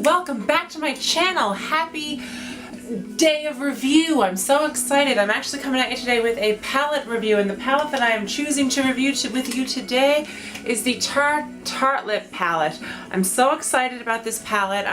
welcome back to my channel. Happy day of review. I'm so excited. I'm actually coming at you today with a palette review, and the palette that I am choosing to review with you today is the Tarte Tartelette palette. I'm so excited about this palette.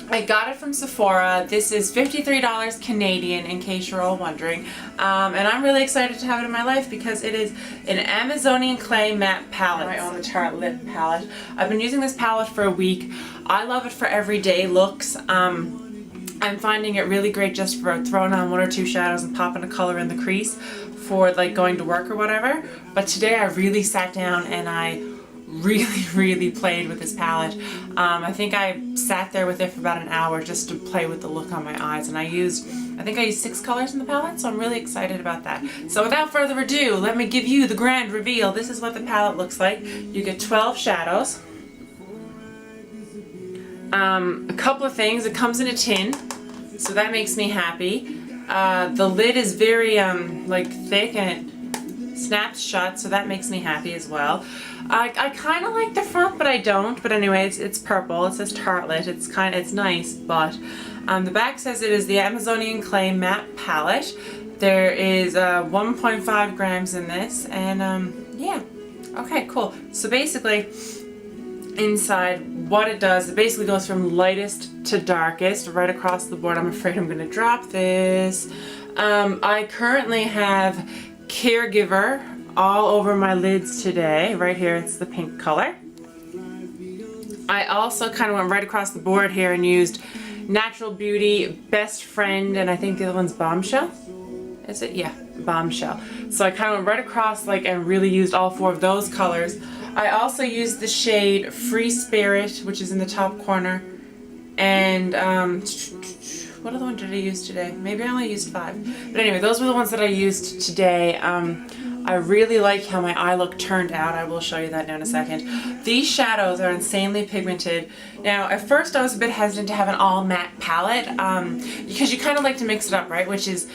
I got it from Sephora. This is $53 Canadian, in case you're all wondering. And I'm really excited to have it in my life because it is an Amazonian clay matte palette. I own the Tartelette palette. I've been using this palette for a week. I love it for everyday looks. I'm finding it really great just for throwing on one or two shadows and popping a color in the crease for like going to work or whatever. But today I really sat down and I really played with this palette. I think I sat there with it for about an hour just to play with the look on my eyes, and I think I used 6 colors in the palette, so I'm really excited about that. So without further ado, let me give you the grand reveal. This is what the palette looks like. You get 12 shadows. A couple of things. It comes in a tin, so that makes me happy. The lid is very like thick and it snaps shut, so that makes me happy as well. I kind of like the front, but I don't. But anyway, it's purple. It says Tartelette. It's nice, but the back says it is the Amazonian Clay Matte Palette. There is 1.5 grams in this, and yeah. Okay, cool. So basically, inside, what it does, it basically goes from lightest to darkest right across the board. I'm afraid I'm going to drop this. I currently have Caregiver all over my lids today. Right here, it's the pink color. I also kind of went right across the board here and used Natural Beauty, Best Friend, and I think the other one's Bombshell. Is it? Yeah, Bombshell. So I kind of went right across and really used all 4 of those colors. I also used the shade Free Spirit, which is in the top corner, and what other one did I use today? Maybe I only used 5. But anyway, those were the ones that I used today. I really like how my eye look turned out. I will show you that now in a second. These shadows are insanely pigmented. Now, at first I was a bit hesitant to have an all matte palette because you kind of like to mix it up, right? Which is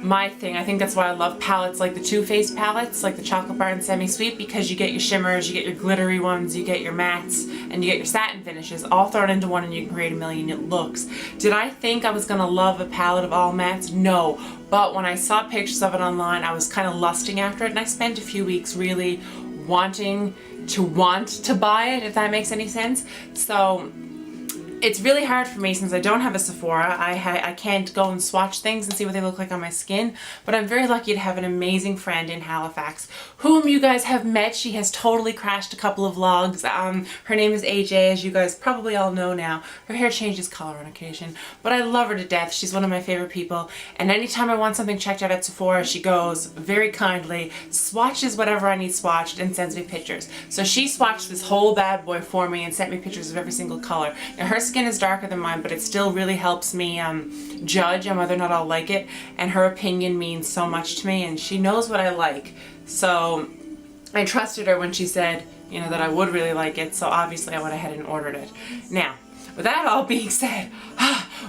my thing. I think that's why I love palettes like the Too Faced palettes, like the Chocolate Bar and Semi-Sweet, because you get your shimmers, you get your glittery ones, you get your mattes, and you get your satin finishes all thrown into one, and you can create a million looks. Did I think I was going to love a palette of all mattes? No. But when I saw pictures of it online, I was kind of lusting after it, and I spent a few weeks really wanting to buy it, if that makes any sense. So it's really hard for me since I don't have a Sephora. I can't go and swatch things and see what they look like on my skin, but I'm very lucky to have an amazing friend in Halifax whom you guys have met. She has totally crashed a couple of vlogs. Her name is AJ, as you guys probably all know now. Her hair changes color on occasion, but I love her to death. She's one of my favorite people, and anytime I want something checked out at Sephora, she goes very kindly, swatches whatever I need swatched, and sends me pictures. So she swatched this whole bad boy for me and sent me pictures of every single color. Now, her skin is darker than mine, but it still really helps me judge on whether or not I'll like it, and her opinion means so much to me, and she knows what I like. So I trusted her when she said, you know, that I would really like it, so obviously I went ahead and ordered it. Now, with that all being said,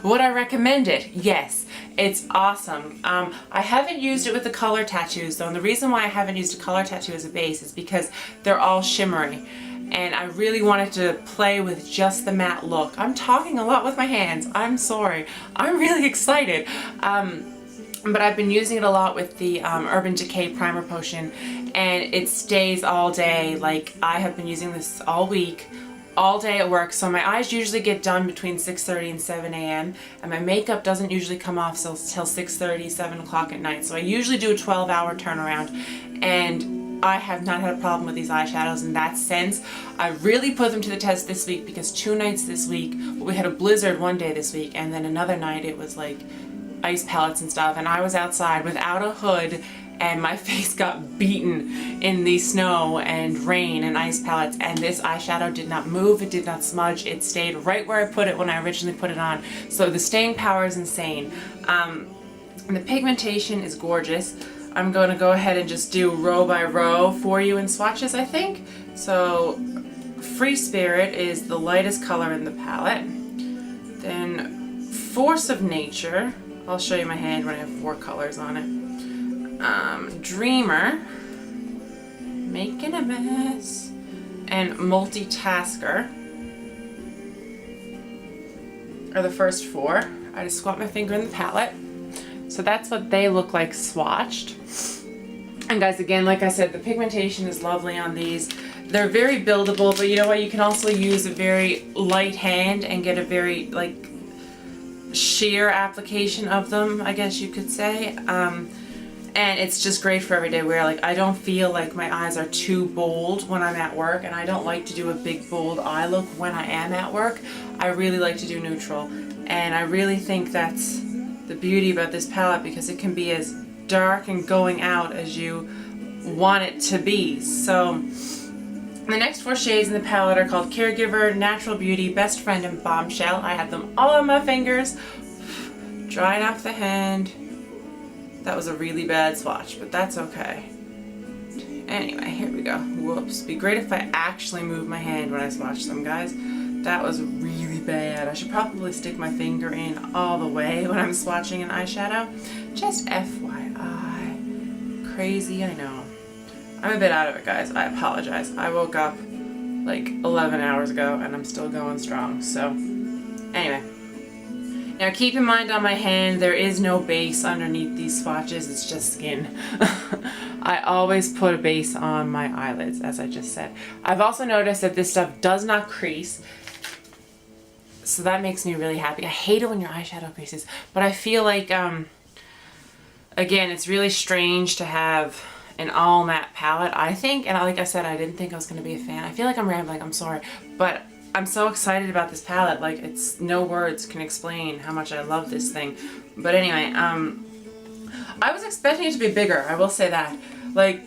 would I recommend it? Yes, it's awesome. I haven't used it with the color tattoos though, and the reason why I haven't used a color tattoo as a base is because they're all shimmery. And I really wanted to play with just the matte look. I'm talking a lot with my hands. I'm sorry. I'm really excited. But I've been using it a lot with the Urban Decay Primer Potion, and it stays all day. Like, I have been using this all week, all day at work. So my eyes usually get done between 6:30 and 7 a.m. and my makeup doesn't usually come off till 6:30, 7 o'clock at night. So I usually do a 12-hour turnaround, and I have not had a problem with these eyeshadows in that sense. I really put them to the test this week because 2 nights this week, we had a blizzard one day this week, and then another night it was like ice pellets and stuff, and I was outside without a hood and my face got beaten in the snow and rain and ice pellets, and this eyeshadow did not move, it did not smudge, it stayed right where I put it when I originally put it on. So the staying power is insane. And the pigmentation is gorgeous. I'm going to go ahead and just do row by row for you in swatches, I think. So Free Spirit is the lightest color in the palette. Then Force of Nature, I'll show you my hand when I have 4 colors on it. Dreamer, Making a Mess, and Multitasker. are the first 4. I just squat my finger in the palette. So that's what they look like swatched. And guys, again, like I said, the pigmentation is lovely on these. They're very buildable, but you know what? You can also use a very light hand and get a very, like, sheer application of them, I guess you could say. And it's just great for everyday wear. Like, I don't feel like my eyes are too bold when I'm at work, and I don't like to do a big bold eye look when I am at work. I really like to do neutral, and I really think that's the beauty about this palette, because it can be as dark and going out as you want it to be. So the next 4 shades in the palette are called Caregiver, Natural Beauty, Best Friend, and Bombshell. I have them all on my fingers, drying off the hand. That was a really bad swatch, but that's okay. Anyway, here we go. Whoops. Be great if I actually move my hand when I swatch them, guys. That was really bad. I should probably stick my finger in all the way when I'm swatching an eyeshadow. Just FYI. Crazy, I know. I'm a bit out of it, guys. I apologize. I woke up like 11 hours ago and I'm still going strong. So, anyway. Now keep in mind on my hand, there is no base underneath these swatches. It's just skin. I always put a base on my eyelids, as I just said. I've also noticed that this stuff does not crease. So that makes me really happy. I hate it when your eyeshadow creases, but I feel like, again, it's really strange to have an all matte palette, I think. And like I said, I didn't think I was going to be a fan. I feel like I'm rambling, I'm sorry. But I'm so excited about this palette. Like, it's no words can explain how much I love this thing. But anyway, I was expecting it to be bigger, I will say that. Like,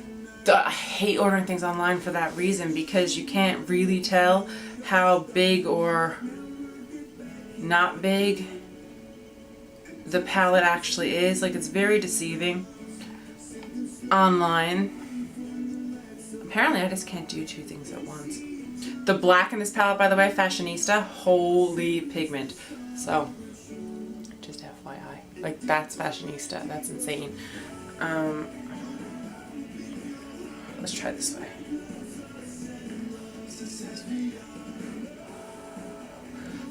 I hate ordering things online for that reason, because you can't really tell how big or not big the palette actually is. Like, it's very deceiving online. Apparently I just can't do 2 things at once. The black in this palette, by the way, Fashionista, holy pigment. So, just FYI. Like, that's Fashionista. That's insane. Let's try this way.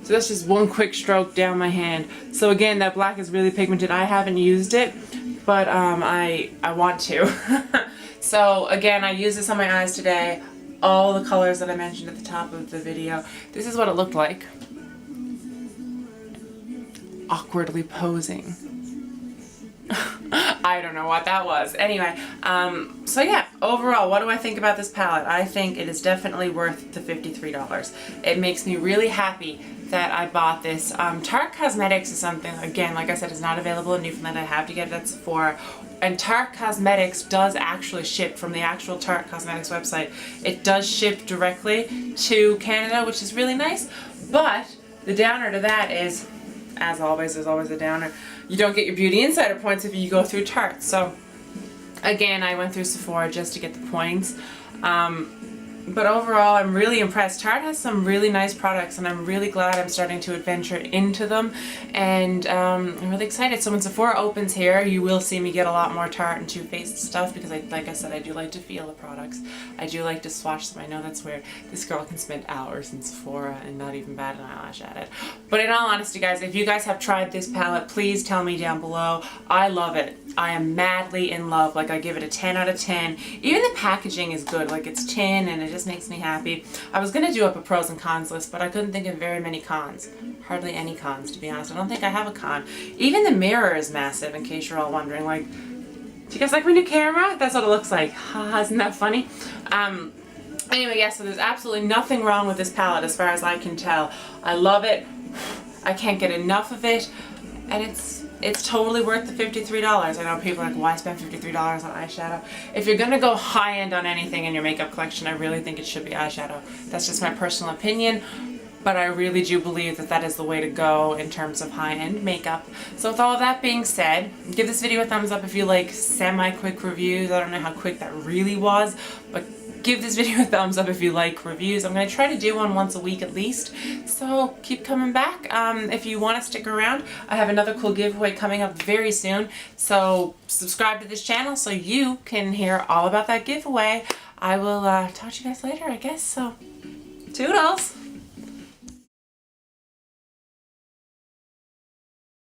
So that's just one quick stroke down my hand. So again, that black is really pigmented. I haven't used it, but I want to. So again, I used this on my eyes today. All the colors that I mentioned at the top of the video. This is what it looked like. Awkwardly posing. I don't know what that was. Anyway, so yeah, overall, what do I think about this palette? I think it is definitely worth the $53. It makes me really happy that I bought this. Tarte Cosmetics is something, again, like I said, is not available in Newfoundland. I have to get it at Sephora. And Tarte Cosmetics does actually ship from the actual Tarte Cosmetics website. It does ship directly to Canada, which is really nice. But the downer to that is, as always, there's always a downer. You don't get your Beauty Insider points if you go through Tarte. So, again, I went through Sephora just to get the points. But overall, I'm really impressed. Tarte has some really nice products, and I'm really glad I'm starting to adventure into them. And I'm really excited. So when Sephora opens here, you will see me get a lot more Tarte and Too Faced stuff, because like I said, I do like to feel the products. I do like to swatch them. I know that's weird. This girl can spend hours in Sephora and not even bat an eyelash at it. But in all honesty, guys, if you guys have tried this palette, please tell me down below. I love it. I am madly in love. Like, I give it a 10 out of 10. Even the packaging is good. Like, it's tin and it just makes me happy. I was going to do up a pros and cons list, but I couldn't think of very many cons. Hardly any cons, to be honest. I don't think I have a con. Even the mirror is massive, in case you're all wondering. Like, do you guys like my new camera? That's what it looks like. Haha, isn't that funny? Anyway, yeah, so there's absolutely nothing wrong with this palette as far as I can tell. I love it. I can't get enough of it. And it's totally worth the $53. I know people are like, why spend $53 on eyeshadow? If you're going to go high-end on anything in your makeup collection, I really think it should be eyeshadow. That's just my personal opinion, but I really do believe that that is the way to go in terms of high-end makeup. So with all of that being said, give this video a thumbs up if you like semi-quick reviews. I don't know how quick that really was, but give this video a thumbs up if you like reviews. I'm going to try to do one once a week at least, so keep coming back. If you want to stick around, I have another cool giveaway coming up very soon, so subscribe to this channel so you can hear all about that giveaway. I will talk to you guys later, I guess, so toodles!